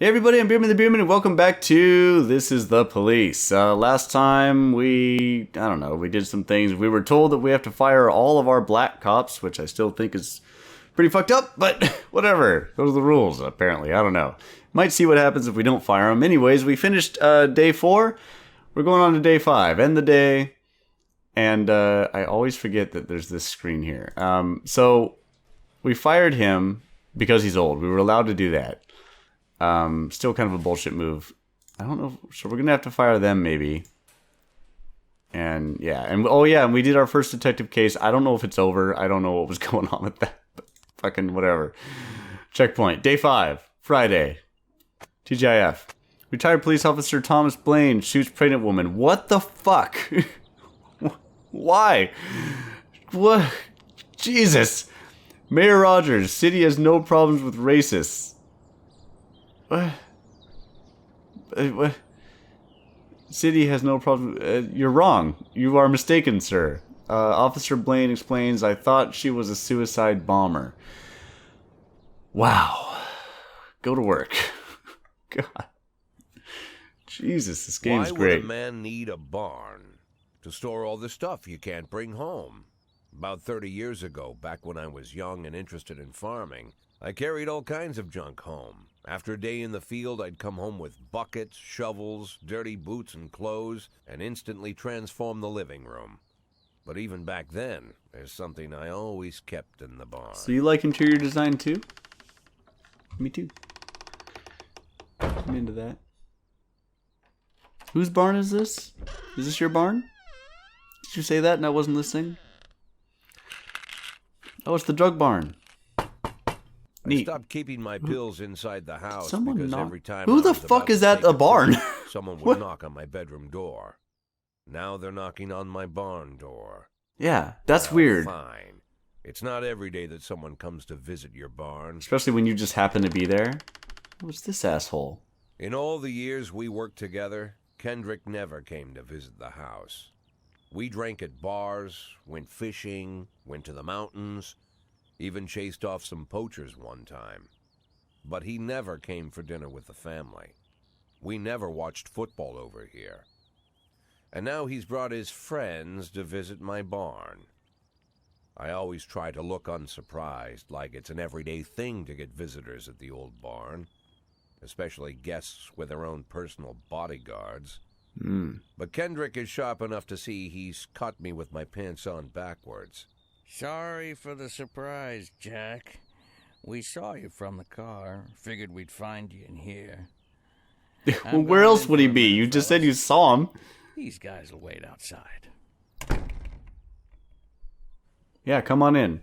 Hey everybody, I'm BehrmanTheBeerman and welcome back to This is the Police. Last time we did some things. We were told that we have to fire all of our black cops, which I still think is pretty fucked up, but whatever. Those are the rules, apparently. I don't know. Might see what happens if we don't fire them. Anyways, we finished day 4. We're going on to day 5. End the day. And I always forget that there's this screen here. So we fired him because he's old. We were allowed to do that. Still kind of a bullshit move. I don't know. So we're going to have to fire them maybe. And yeah. And oh yeah, and we did our first detective case. I don't know if it's over. I don't know what was going on with that. But fucking whatever. Checkpoint. Day 5. Friday. TGIF. Retired police officer Thomas Blaine shoots pregnant woman. What the fuck? Why? What? Jesus. Mayor Rogers. City has no problems with racists. What? What? City has no problem. You're wrong. You are mistaken, sir. Officer Blaine explains, I thought she was a suicide bomber. Wow. Go to work. God. Jesus, this game's great. Why would a man need a barn? To store all the stuff you can't bring home. About 30 years ago, back when I was young and interested in farming, I carried all kinds of junk home. After a day in the field, I'd come home with buckets, shovels, dirty boots and clothes, and instantly transform the living room. But even back then, there's something I always kept in the barn. So you like interior design too? Me too. I'm into that. Whose barn is this? Is this your barn? Did you say that and I wasn't listening? Oh, it's the drug barn. Neat. I stopped keeping my pills inside the house Someone because knock- every time Who I the was fuck about to is at take the barn? pill, someone would knock on my bedroom door. Now they're knocking on my barn door. Yeah, that's Well, weird. Fine. It's not every day that someone comes to visit your barn. Especially when you just happen to be there. What's this asshole? In all the years we worked together, Kendrick never came to visit the house. We drank at bars, went fishing, went to the mountains, even chased off some poachers one time. But he never came for dinner with the family. We never watched football over here. And now he's brought his friends to visit my barn. I always try to look unsurprised, like it's an everyday thing to get visitors at the old barn, especially guests with their own personal bodyguards. But Kendrick is sharp enough to see he's caught me with my pants on backwards. Sorry for the surprise, Jack. We saw you from the car. Figured we'd find you in here. Well, where else would he be? You just said you saw him. These guys will wait outside. Yeah, come on in.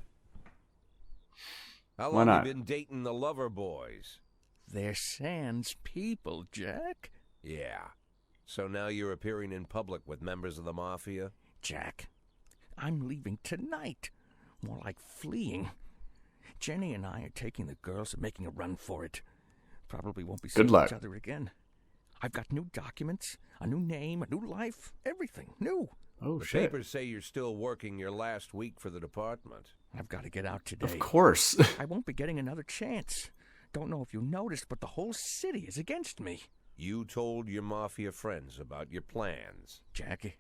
How Why long not? you been dating the lover boys? They're sans people, Jack. Yeah. So now you're appearing in public with members of the mafia? Jack, I'm leaving tonight. More like fleeing. Jenny and I are taking the girls and making a run for it. Probably won't be seeing Good luck. each other again. I've got new documents, a new name, a new life, everything new. Oh, The shit. papers say you're still working your last week for the department. I've got to get out today. Of course. I won't be getting another chance. Don't know if you noticed, but the whole city is against me. You told your mafia friends about your plans. Jackie,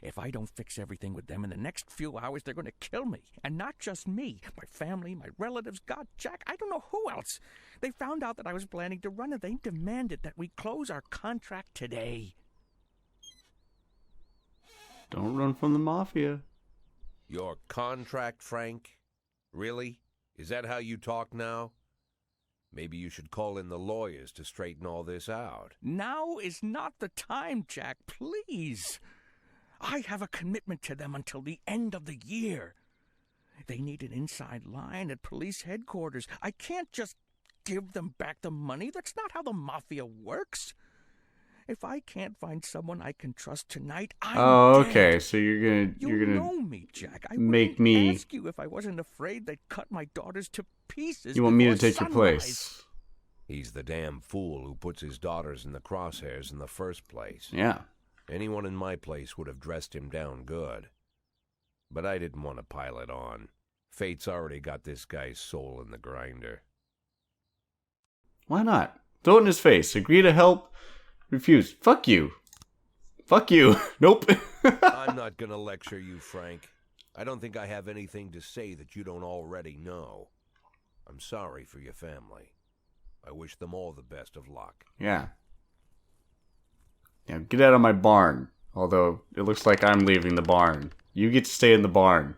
if I don't fix everything with them in the next few hours, they're going to kill me. And not just me. My family, my relatives, God, Jack, I don't know who else. They found out that I was planning to run, and they demanded that we close our contract today. Don't run from the mafia. Your contract, Frank? Really? Is that how you talk now? Maybe you should call in the lawyers to straighten all this out. Now is not the time, Jack, please. I have a commitment to them until the end of the year. They need an inside line at police headquarters. I can't just give them back the money. That's not how the mafia works. If I can't find someone I can trust tonight, I'm Oh, dead. okay. So you're You gonna know me, Jack. I make wouldn't me- ask you if I wasn't afraid they'd cut my daughters to pieces. you want me to before take your sunrise. place? He's the damn fool who puts his daughters in the crosshairs in the first place. Yeah. Anyone in my place would have dressed him down good. But I didn't want to pile it on. Fate's already got this guy's soul in the grinder. Why not? Throw it in his face. Agree to help. Refuse. Fuck you. Fuck you. Nope. I'm not gonna lecture you, Frank. I don't think I have anything to say that you don't already know. I'm sorry for your family. I wish them all the best of luck. Yeah. Yeah, get out of my barn. Although, it looks like I'm leaving the barn. You get to stay in the barn.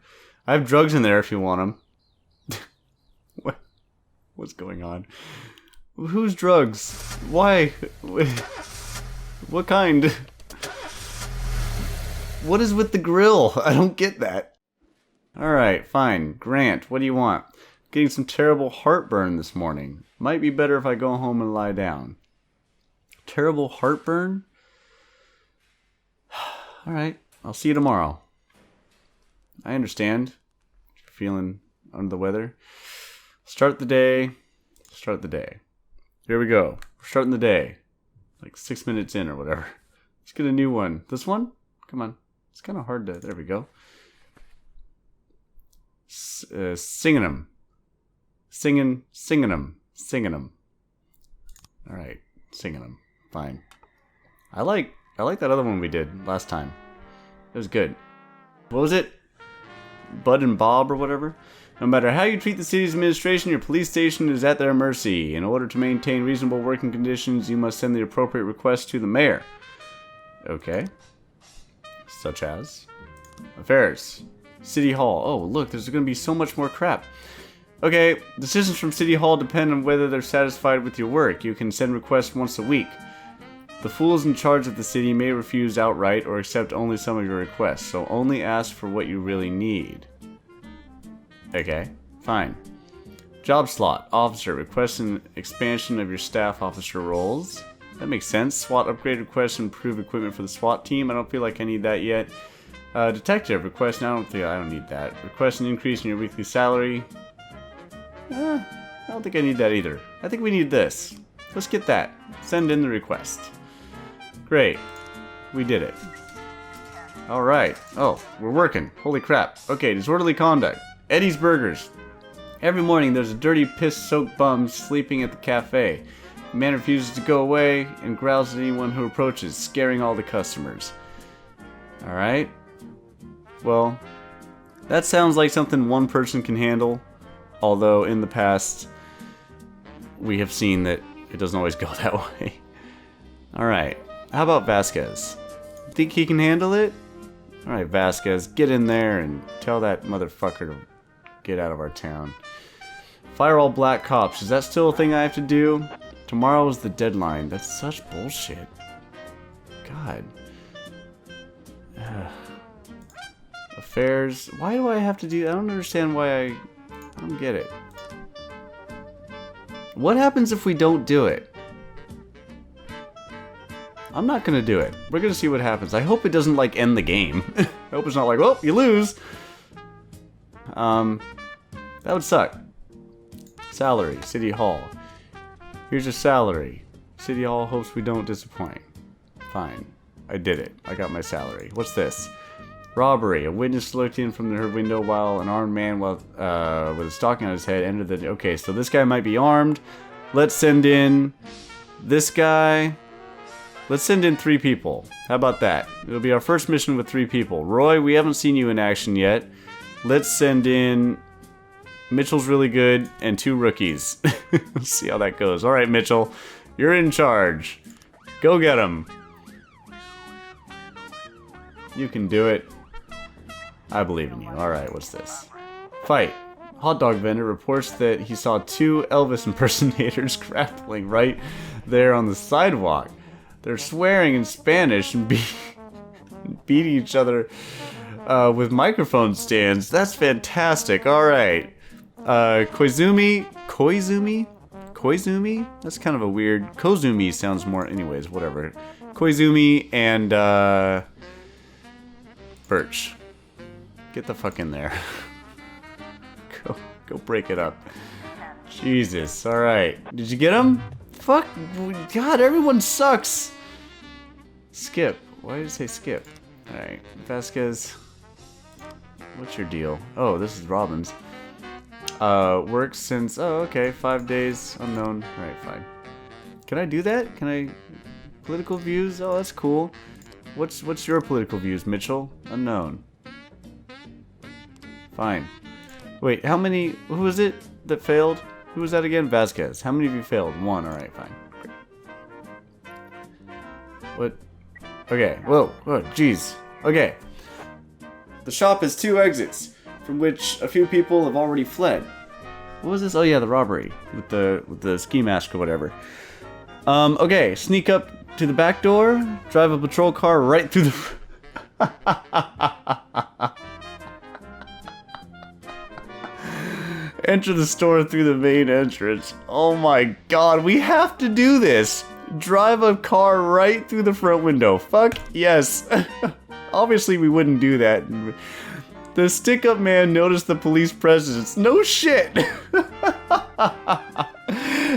I have drugs in there if you want them. What's going on? Whose drugs? Why? What kind? What is with the grill? I don't get that. Alright, fine. Grant, what do you want? Getting some terrible heartburn this morning. Might be better if I go home and lie down. Terrible heartburn? Alright, I'll see you tomorrow. I understand. If you're feeling under the weather. Start the day. Start the day. Here we go. We're starting the day. Like 6 minutes in or whatever. Let's get a new one. This one? Come on. It's kind of hard to... There we go. Singing them. Singing them. Alright. Singing them. Fine. I like that other one we did last time. It was good. What was it? Bud and Bob or whatever? No matter how you treat the city's administration, your police station is at their mercy. In order to maintain reasonable working conditions, you must send the appropriate request to the mayor. Okay. Such as? Affairs. City Hall. Oh, look, there's going to be so much more crap. Okay, decisions from City Hall depend on whether they're satisfied with your work. You can send requests once a week. The fools in charge of the city may refuse outright or accept only some of your requests, so only ask for what you really need. Okay, fine. Job slot. Officer. Request an expansion of your staff officer roles. That makes sense. SWAT upgrade request improve equipment for the SWAT team. I don't feel like I need that yet. Detective. Request. No, I don't need that. Request an increase in your weekly salary. I don't think I need that either. I think we need this. Let's get that. Send in the request. Great. We did it. Alright. Oh, we're working. Holy crap. Okay, disorderly conduct. Eddie's Burgers. Every morning there's a dirty, piss-soaked bum sleeping at the cafe. The man refuses to go away and growls at anyone who approaches, scaring all the customers. Alright. Well, that sounds like something one person can handle. Although, in the past, we have seen that it doesn't always go that way. Alright. How about Vasquez? Think he can handle it? Alright, Vasquez, get in there and tell that motherfucker to get out of our town. Fire all black cops. Is that still a thing I have to do? Tomorrow is the deadline. That's such bullshit. God. Affairs. Why do I have to do... I don't understand why I don't get it. What happens if we don't do it? I'm not gonna do it. We're gonna see what happens. I hope it doesn't, like, end the game. I hope it's not like, well, you lose. That would suck. Salary. City Hall. Here's your salary. City Hall hopes we don't disappoint. Fine. I did it. I got my salary. What's this? Robbery. A witness looked in from her window while an armed man with a stocking on his head entered the... Okay, so this guy might be armed. Let's send in this guy. Let's send in 3 people. How about that? It'll be our first mission with 3 people. Roy, we haven't seen you in action yet. Let's send in... Mitchell's really good, and 2 rookies. Let's see how that goes. Alright, Mitchell. You're in charge. Go get him. You can do it. I believe in you. Alright, what's this? Fight. Hot dog vendor reports that he saw 2 Elvis impersonators grappling right there on the sidewalk. They're swearing in Spanish and beating each other with microphone stands. That's fantastic. Alright. Koizumi? That's kind of a weird... Kozumi sounds more... Anyways, whatever. Koizumi and, Birch. Get the fuck in there. Go break it up. Jesus. Alright. Did you get him? Fuck. God, everyone sucks. Skip. Why did it say skip? Alright. Vasquez. What's your deal? Oh, this is Robbins. Works since... Oh, okay. 5 days. Unknown. Alright, fine. Can I do that? Can I... Political views? Oh, that's cool. What's your political views, Mitchell? Unknown. Fine. Wait, how many... Who was it that failed? Who was that again? Vasquez. How many of you failed? One. Alright, fine. What? Okay. Whoa. Whoa. Jeez. Okay. The shop has 2 exits, from which a few people have already fled. What was this? Oh yeah, the robbery with the ski mask or whatever. Okay. Sneak up to the back door. Drive a patrol car right through the. Enter the store through the main entrance. Oh my god, we have to do this! Drive a car right through the front window. Fuck yes. Obviously we wouldn't do that. The stick-up man noticed the police presence. No shit!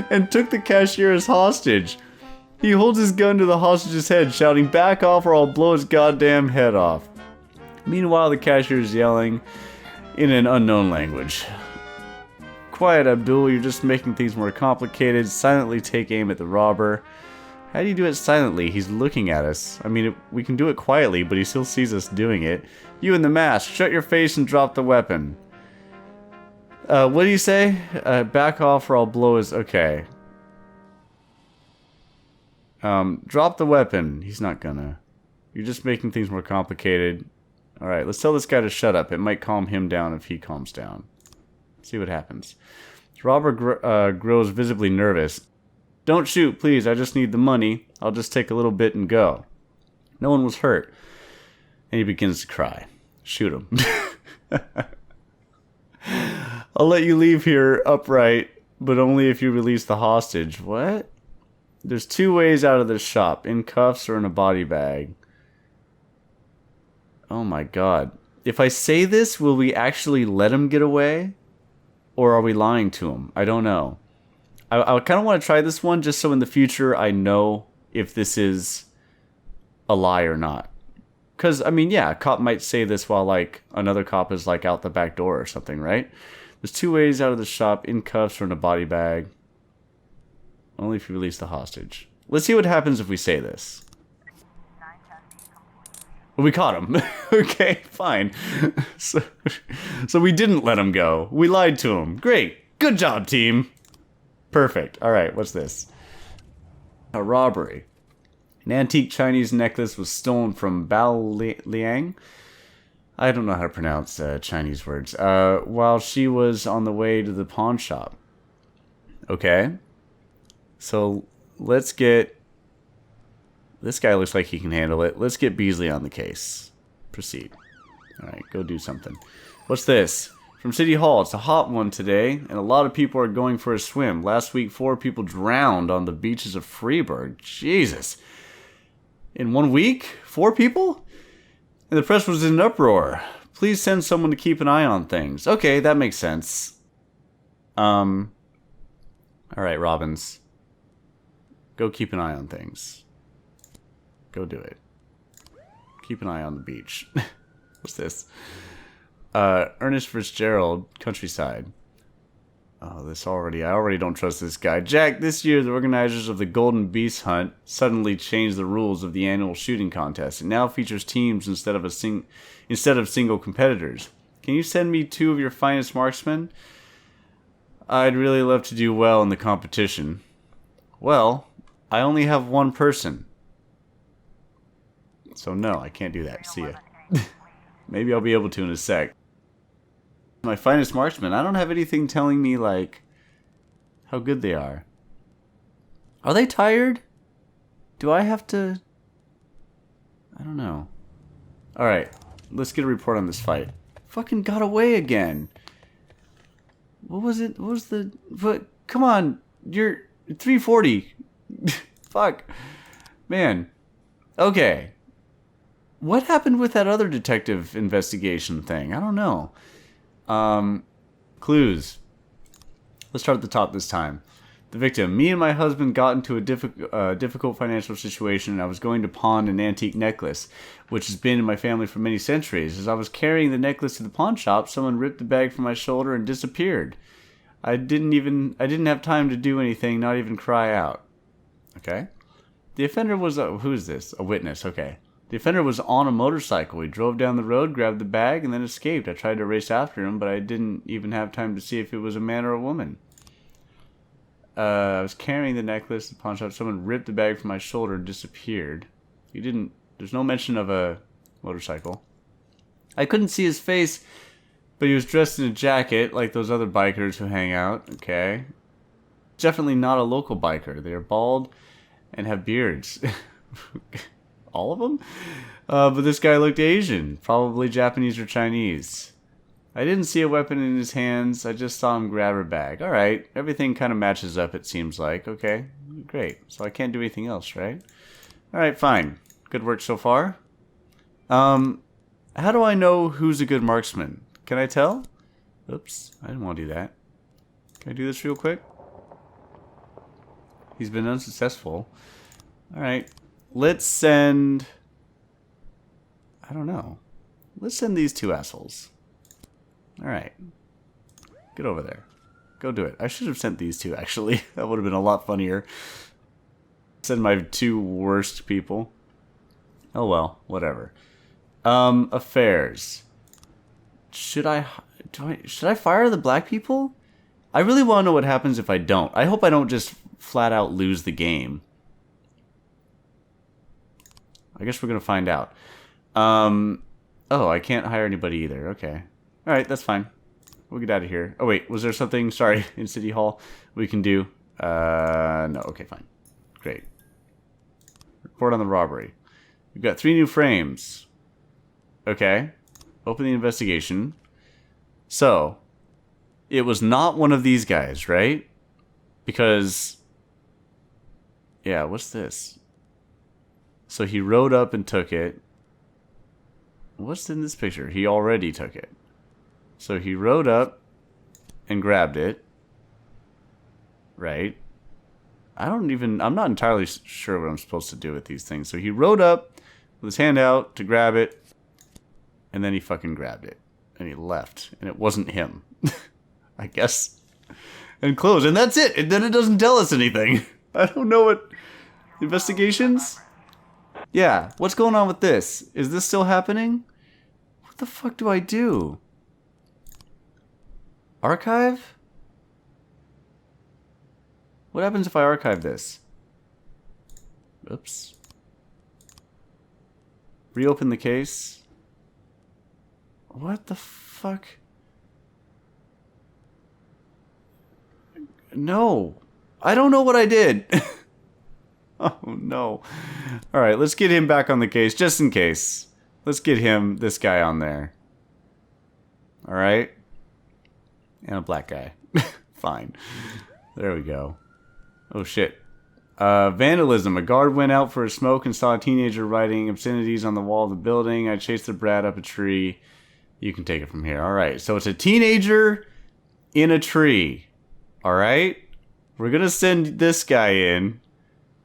And took the cashier as hostage. He holds his gun to the hostage's head, shouting, "Back off or I'll blow his goddamn head off." Meanwhile, the cashier is yelling in an unknown language. Quiet, Abdul, you're just making things more complicated. Silently take aim at the robber. How do you do it silently? He's looking at us. I mean, we can do it quietly, but he still sees us doing it. You in the mask, shut your face and drop the weapon. What do you say? Back off or I'll blow his... Okay. Drop the weapon. He's not gonna. You're just making things more complicated. Alright, let's tell this guy to shut up. It might calm him down if he calms down. See what happens. Robert grows visibly nervous. Don't shoot, please. I just need the money. I'll just take a little bit and go. No one was hurt. And he begins to cry. Shoot him. I'll let you leave here upright, but only if you release the hostage. What? There's 2 ways out of this shop. In cuffs or in a body bag. Oh my god. If I say this, will we actually let him get away? Or are we lying to him? I don't know. I kind of want to try this one just so in the future I know if this is a lie or not. Because, I mean, yeah, a cop might say this while, like, another cop is, like, out the back door or something, right? There's 2 ways out of the shop, in cuffs or in a body bag. Only if you release the hostage. Let's see what happens if we say this. We caught him. Okay, fine. So we didn't let him go. We lied to him. Great. Good job, team. Perfect. Alright, what's this? A robbery. An antique Chinese necklace was stolen from Bao Liang. I don't know how to pronounce Chinese words. While she was on the way to the pawn shop. Okay. So, let's get... This guy looks like he can handle it. Let's get Beasley on the case. Proceed. Alright, go do something. What's this? From City Hall. It's a hot one today, and a lot of people are going for a swim. Last week, 4 people drowned on the beaches of Freeburg. Jesus. In 1 week? 4 people? And the press was in an uproar. Please send someone to keep an eye on things. Okay, that makes sense. Alright, Robbins. Go keep an eye on things. Go do it. Keep an eye on the beach. What's this? Ernest Fitzgerald, Countryside. Oh, I already don't trust this guy. Jack, this year the organizers of the Golden Beast Hunt suddenly changed the rules of the annual shooting contest. It now features teams instead of single competitors. Can you send me 2 of your finest marksmen? I'd really love to do well in the competition. Well, I only have 1 person. So no, I can't do that. See ya. Maybe I'll be able to in a sec. My finest marksman. I don't have anything telling me, like, how good they are. Are they tired? Do I have to... I don't know. Alright, let's get a report on this fight. Fucking got away again. What was it? What was the... What? Come on. You're 340. Fuck. Man. Okay. What happened with that other detective investigation thing? I don't know. Clues. Let's start at the top this time. The victim. Me and my husband got into a difficult financial situation, and I was going to pawn an antique necklace, which has been in my family for many centuries. As I was carrying the necklace to the pawn shop, someone ripped the bag from my shoulder and disappeared. I didn't have time to do anything, not even cry out. Okay. The offender was who is this? A witness. Okay. The offender was on a motorcycle. He drove down the road, grabbed the bag, and then escaped. I tried to race after him, but I didn't even have time to see if it was a man or a woman. I was carrying the necklace. The pawn shop. Someone ripped the bag from my shoulder and disappeared. He didn't. There's no mention of a motorcycle. I couldn't see his face, but he was dressed in a jacket like those other bikers who hang out. Okay. Definitely not a local biker. They are bald and have beards. All of them? But this guy looked Asian. Probably Japanese or Chinese. I didn't see a weapon in his hands. I just saw him grab a bag. Alright. Everything kind of matches up, it seems like. Okay. Great. So I can't do anything else, right? Alright, fine. Good work so far. How do I know who's a good marksman? Can I tell? Oops. I didn't want to do that. Can I do this real quick? He's been unsuccessful. Alright. Let's send... I don't know. Let's send these two assholes. Alright. Get over there. Go do it. I should have sent these two, actually. That would have been a lot funnier. Send my two worst people. Oh well, whatever. Affairs. Should I fire the black people? I really want to know what happens if I don't. I hope I don't just flat out lose the game. I guess we're gonna find out. Oh, I can't hire anybody either. Okay. Alright, that's fine. We'll get out of here. Oh wait, was there something, sorry, in City Hall we can do? No, okay, fine. Great. Report on the robbery. We've got 3 new frames. Okay. Open the investigation. So, it was not one of these guys, right? Because, yeah, what's this? So he rode up and took it. What's in this picture? He already took it. So he rode up and grabbed it. Right? I'm not entirely sure what I'm supposed to do with these things. So he rode up with his hand out to grab it. And then he fucking grabbed it. And he left. And it wasn't him. I guess. And closed. And that's it. And then it doesn't tell us anything. I don't know what... Investigations? Yeah. What's going on with this? Is this still happening? What the fuck do I do? Archive? What happens if I archive this? Oops. Reopen the case. What the fuck? No. I don't know what I did. Oh no. Alright, let's get him back on the case, just in case. Let's get this guy on there. Alright? And a black guy. Fine. There we go. Oh shit. Vandalism. A guard went out for a smoke and saw a teenager writing obscenities on the wall of the building. I chased the brat up a tree. You can take it from here. Alright, so it's a teenager in a tree. Alright? We're gonna send this guy in.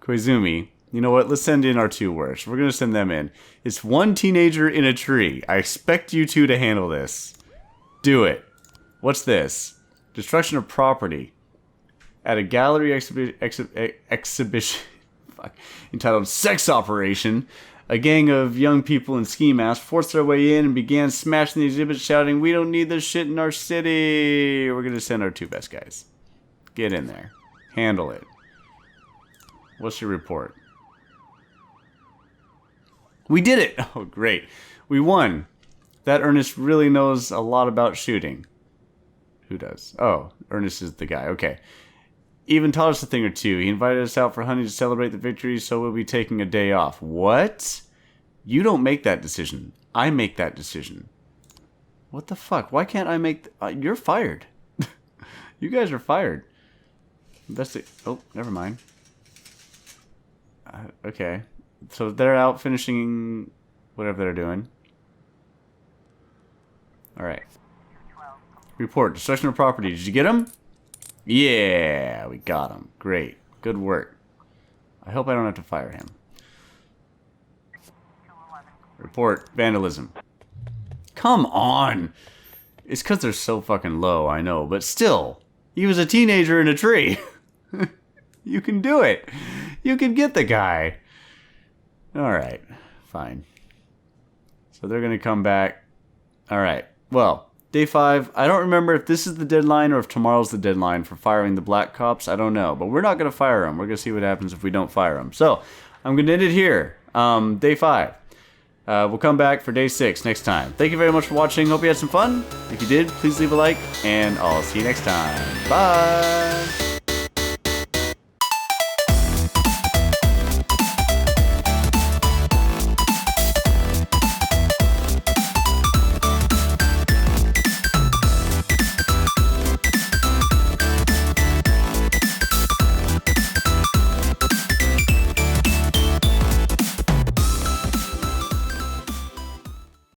Koizumi. You know what? Let's send in our 2 worst. We're gonna send them in. It's one teenager in a tree. I expect you two to handle this. Do it. What's this? Destruction of property. At a gallery exhibition entitled Sex Operation, a gang of young people in ski masks forced their way in and began smashing the exhibit, shouting, "We don't need this shit in our city." We're going to send our 2 best guys. Get in there. Handle it. What's your report? We did it! Oh, great. We won. That Ernest really knows a lot about shooting. Who does? Oh, Ernest is the guy. Okay. Even taught us a thing or two. He invited us out for hunting to celebrate the victory, so we'll be taking a day off. What? You don't make that decision. I make that decision. What the fuck? Why can't I make... you're fired. You guys are fired. Oh, never mind. Okay. So they're out finishing whatever they're doing. Alright. Report. Destruction of property. Did you get him? Yeah, we got him. Great. Good work. I hope I don't have to fire him. Report. Vandalism. Come on! It's because they're so fucking low, I know. But still, he was a teenager in a tree. You can do it. You can get the guy. Alright, fine. So they're going to come back. Alright, well, day 5. I don't remember if this is the deadline or if tomorrow's the deadline for firing the black cops. I don't know. But we're not going to fire them. We're going to see what happens if we don't fire them. So, I'm going to end it here. Day 5. We'll come back for day 6 next time. Thank you very much for watching. Hope you had some fun. If you did, please leave a like. And I'll see you next time. Bye!